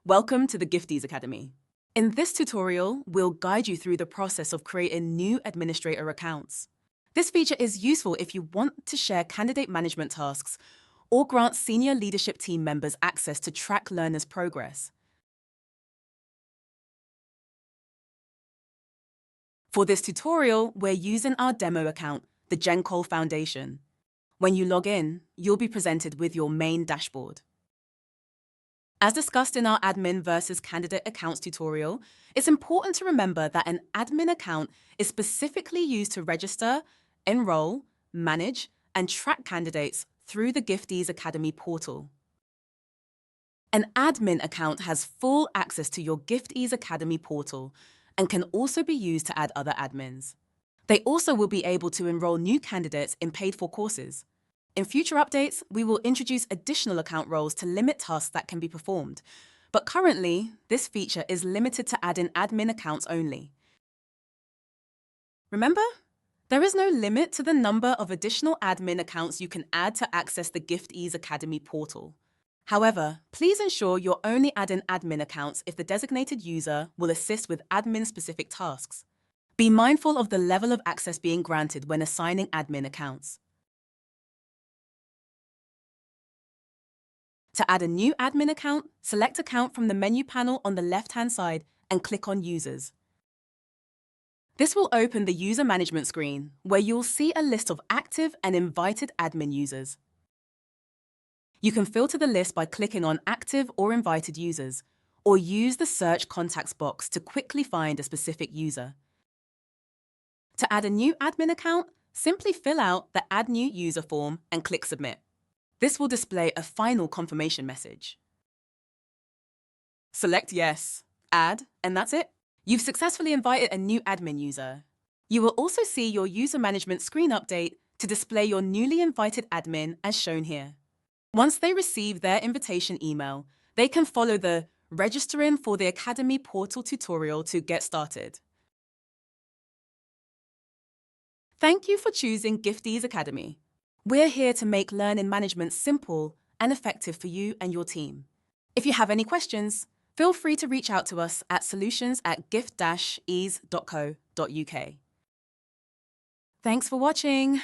Welcome to the Giftease Academy. In this tutorial, we'll guide you through the process of creating new administrator accounts. This feature is useful if you want to share candidate management tasks or grant senior leadership team members access to track learners' progress. For this tutorial, we're using our demo account, the GenCol Foundation. When you log in, you'll be presented with your main dashboard. As discussed in our admin versus candidate accounts tutorial, it's important to remember that an admin account is specifically used to register, enroll, manage, and track candidates through the Giftease Academy portal. An admin account has full access to your Giftease Academy portal and can also be used to add other admins. They also will be able to enroll new candidates in paid-for courses. In future updates, we will introduce additional account roles to limit tasks that can be performed. But currently, this feature is limited to adding admin accounts only. Remember, there is no limit to the number of additional admin accounts you can add to access the Giftease Academy portal. However, please ensure you're only adding admin accounts if the designated user will assist with admin-specific tasks. Be mindful of the level of access being granted when assigning admin accounts. To add a new admin account, select Account from the menu panel on the left-hand side and click on Users. This will open the user management screen, where you'll see a list of active and invited admin users. You can filter the list by clicking on Active or Invited Users, or use the Search Contacts box to quickly find a specific user. To add a new admin account, simply fill out the Add New User form and click Submit. This will display a final confirmation message. Select Yes, Add, and that's it. You've successfully invited a new admin user. You will also see your user management screen update to display your newly invited admin as shown here. Once they receive their invitation email, they can follow the Registering for the Academy portal tutorial to get started. Thank you for choosing Giftease Academy. We're here to make learning management simple and effective for you and your team. If you have any questions, feel free to reach out to us at solutions@gift-ease.co.uk. Thanks for watching.